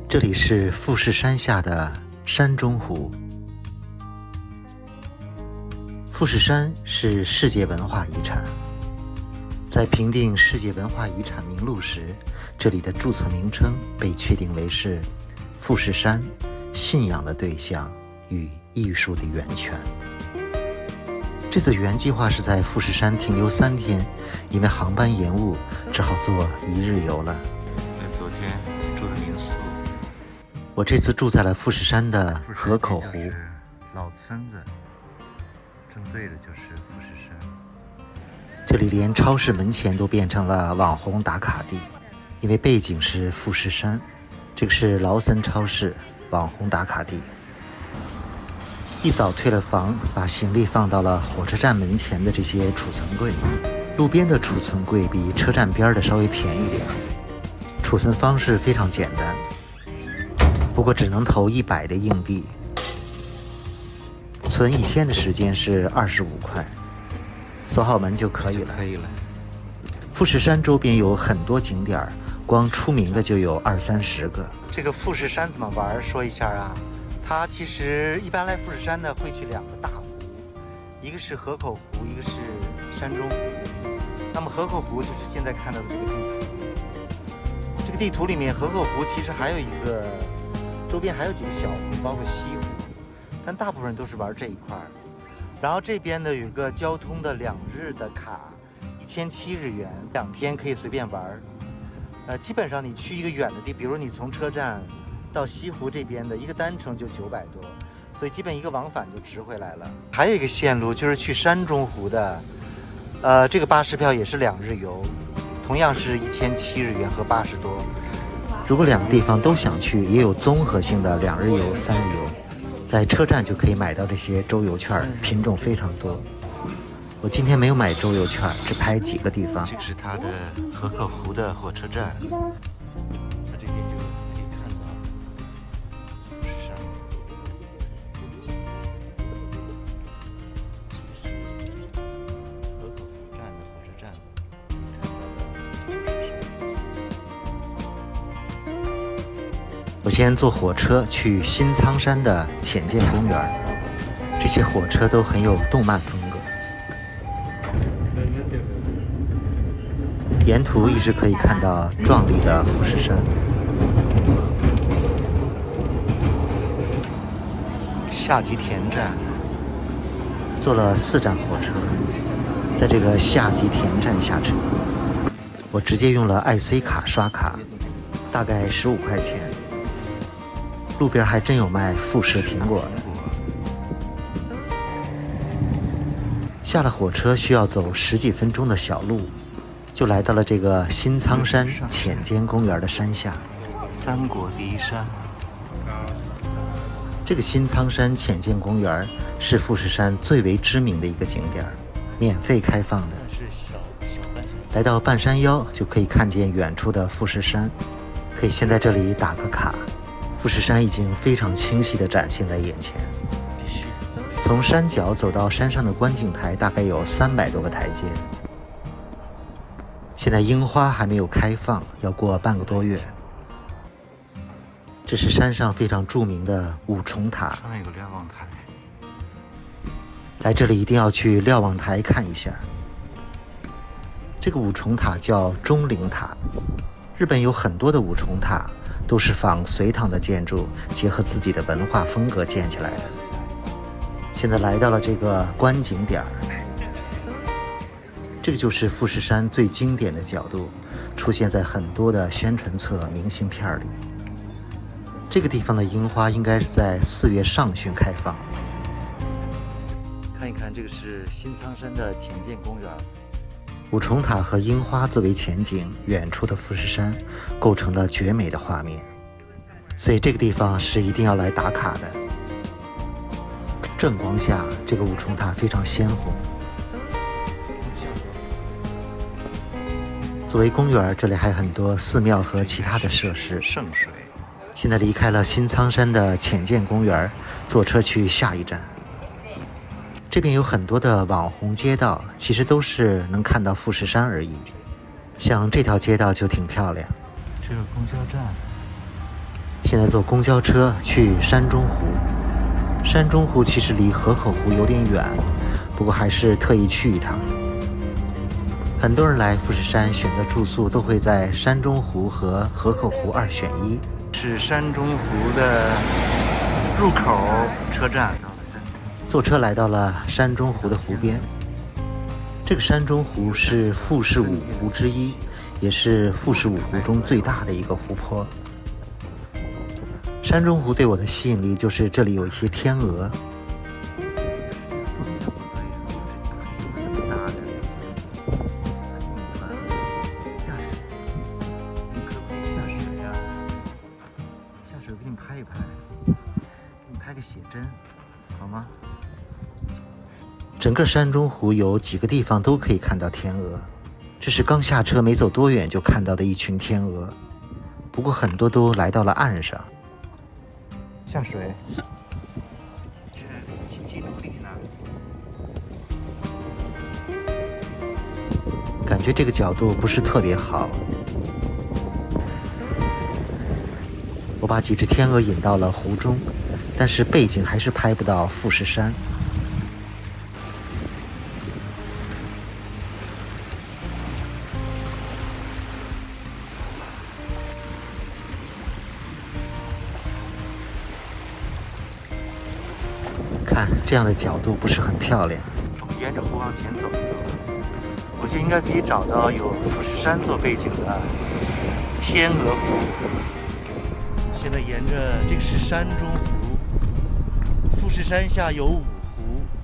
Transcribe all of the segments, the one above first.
这里是富士山下的山中湖。富士山是世界文化遗产，在评定世界文化遗产名录时，这里的注册名称被确定为是富士山信仰的对象与艺术的源泉。这次原计划是在富士山停留3天，因为航班延误，只好做1日游了。昨天住的民宿，我这次住在了富士山的河口湖。老村子，正对着就是富士山。这里连超市门前都变成了网红打卡地，因为背景是富士山。这个是劳森超市，网红打卡地。一早退了房，把行李放到了火车站门前的这些储存柜。路边的储存柜比车站边的稍微便宜点，储存方式非常简单，不过只能投100的硬币，存1天的时间是25块，扫好门就可以了。富士山周边有很多景点，光出名的就有20-30个。这个富士山怎么玩？说一下啊。它其实一般来富士山呢，会去2个大湖，一个是河口湖，一个是山中湖。那么河口湖就是现在看到的这个地图。这个地图里面，河口湖其实还有一个周边还有几个小湖，包括西湖，但大部分人都是玩这一块。然后这边呢有一个交通的2日的卡，1007日元，2天可以随便玩。基本上你去一个远的地，比如你从车站到西湖这边的一个单程就900多，所以基本一个往返就值回来了。还有一个线路就是去山中湖的，这个巴士票也是2日游，同样是1007日元和80多。如果2个地方都想去，也有综合性的2日游、3日游，在车站就可以买到这些周游券，品种非常多。我今天没有买周游券，只拍几个地方。这是它的河口湖的火车站。我先坐火车去新仓山的浅见公园，这些火车都很有动漫风格。沿途一直可以看到壮丽的富士山。下吉田站，坐了4站火车，在这个下吉田站下车。我直接用了IC 卡刷卡，大概15块钱。路边还真有卖富士苹果的。下了火车需要走10几分钟的小路，就来到了这个新仓山浅间公园的山下。3国第一山。这个新仓山浅间公园是富士山最为知名的一个景点，免费开放的。来到半山腰就可以看见远处的富士山，可以先在这里打个卡。富士山已经非常清晰地展现在眼前。从山脚走到山上的观景台，大概有300多个台阶。现在樱花还没有开放，要过半个多月。这是山上非常著名的五重塔，上面有个瞭望台。来这里一定要去瞭望台看一下。这个五重塔叫钟灵塔。日本有很多的五重塔都是仿隋唐的建筑，结合自己的文化风格建起来的。现在来到了这个观景点，这个就是富士山最经典的角度，出现在很多的宣传册、明信片里。这个地方的樱花应该是在4月上旬开放。看一看，这个是新仓山的浅见公园。五重塔和樱花作为前景，远处的富士山构成了绝美的画面，所以这个地方是一定要来打卡的。正光下，这个五重塔非常鲜红。作为公园，这里还有很多寺庙和其他的设施。圣水。现在离开了新仓山的浅见公园，坐车去下一站。这边有很多的网红街道，其实都是能看到富士山而已。像这条街道就挺漂亮。这个公交站。现在坐公交车去山中湖。山中湖其实离河口湖有点远，不过还是特意去一趟。很多人来富士山选择住宿都会在山中湖和河口湖2选1。是山中湖的入口车站，坐车来到了山中湖的湖边。这个山中湖是富士五湖之一，也是富士五湖中最大的一个湖泊。山中湖对我的吸引力就是这里有一些天鹅。写真好吗？整个山中湖有几个地方都可以看到天鹅，这是刚下车没走多远就看到的一群天鹅，不过很多都来到了岸上。下水，这金鸡独立呢。感觉这个角度不是特别好。我把几只天鹅引到了湖中，但是背景还是拍不到富士山。看这样的角度不是很漂亮。我们沿着湖往前走一走，我就应该可以找到有富士山做背景的天鹅湖。现在沿着这个是山中湖，富士山下有5湖，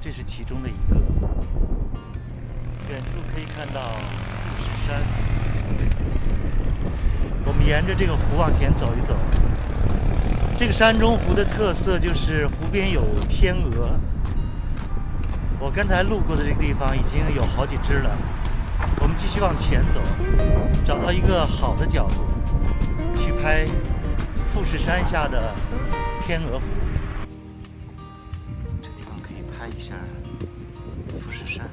这是其中的一个。远处可以看到富士山。我们沿着这个湖往前走一走。这个山中湖的特色就是湖边有天鹅。我刚才路过的这个地方已经有好几只了。我们继续往前走，找到一个好的角度去拍富士山下的天鹅湖。这地方可以拍一下富士山。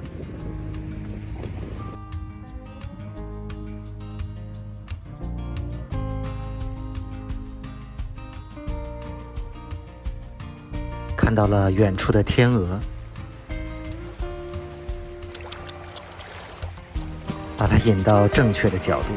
看到了远处的天鹅，把它引到正确的角度。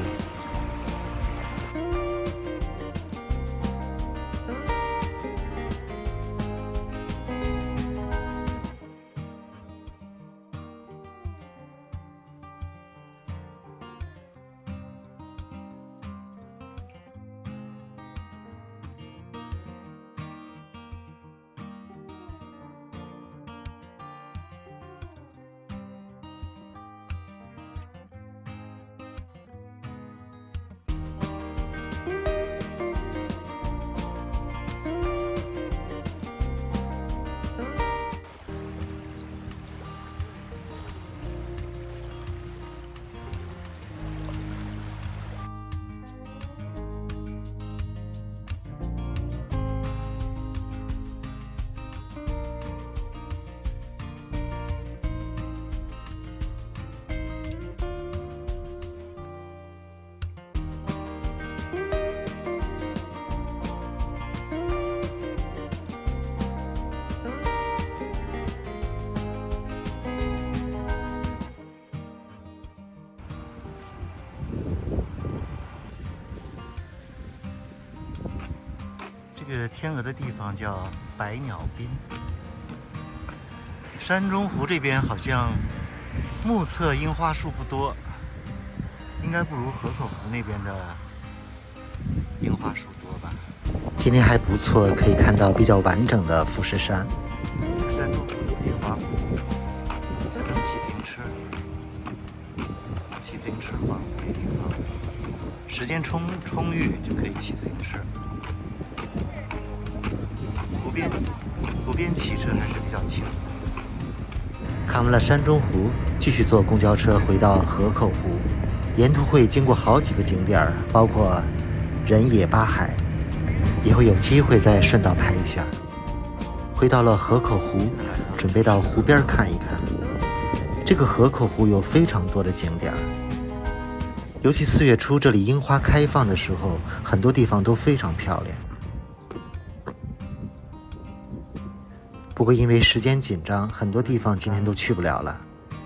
这个天鹅的地方叫百鸟滨。山中湖这边好像目测樱花树不多，应该不如河口湖那边的樱花树多吧。今天还不错，可以看到比较完整的富士山。山中湖有野花湖，还能骑自行车，骑自行车环湖也挺好。时间充裕就可以骑自行车。湖边骑车还是比较轻松。看完了山中湖，继续坐公交车回到河口湖。沿途会经过好几个景点，包括人野八海，也会有机会再顺道拍一下。回到了河口湖，准备到湖边看一看。这个河口湖有非常多的景点，尤其4月初这里樱花开放的时候，很多地方都非常漂亮。不过因为时间紧张，很多地方今天都去不了了，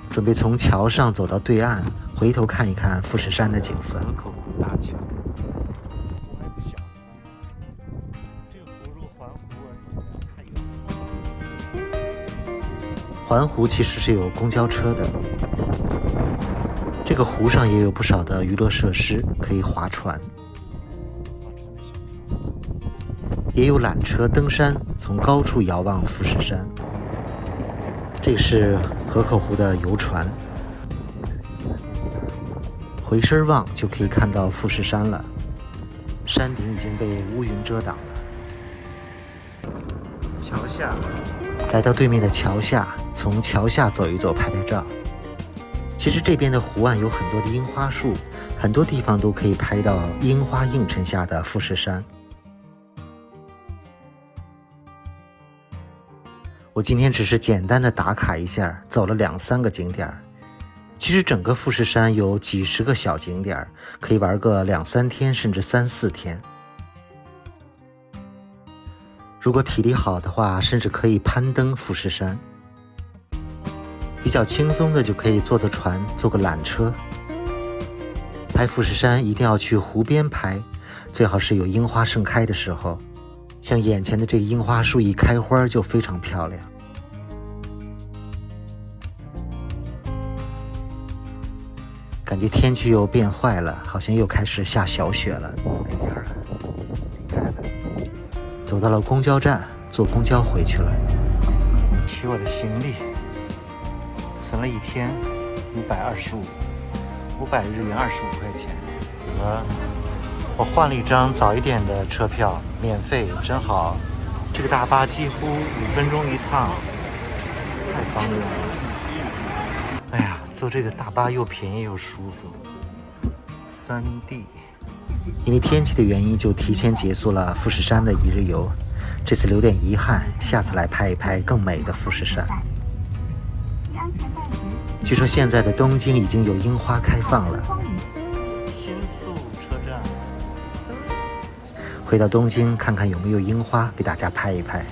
准备从桥上走到对岸，回头看一看富士山的景色。河口湖大桥，湖还不小，这个湖如果环湖走不了太远。环湖其实是有公交车的，这个湖上也有不少的娱乐设施，可以划船，也有缆车登山，从高处遥望富士山。这个是河口湖的游船，回身望就可以看到富士山了，山顶已经被乌云遮挡了。桥下，来到对面的桥下，从桥下走一走，拍拍照。其实这边的湖岸有很多的樱花树，很多地方都可以拍到樱花映衬下的富士山。我今天只是简单的打卡一下，走了2-3个景点。其实整个富士山有几十个小景点，可以玩个2-3天，甚至3-4天。如果体力好的话，甚至可以攀登富士山。比较轻松的就可以坐船，坐个缆车。拍富士山一定要去湖边拍，最好是有樱花盛开的时候。像眼前的这个樱花树一开花就非常漂亮。感觉天气又变坏了，好像又开始下小雪了。走到了公交站，坐公交回去了。取我的行李，存了一天500日元25块钱。我换了一张早一点的车票，免费，真好。这个大巴几乎5分钟一趟，太方便了。哎呀，坐这个大巴又便宜又舒服。3D。因为天气的原因，就提前结束了富士山的一日游。这次留点遗憾，下次来拍一拍更美的富士山。据说现在的东京已经有樱花开放了。新宿车站。回到东京看看有没有樱花，给大家拍一拍。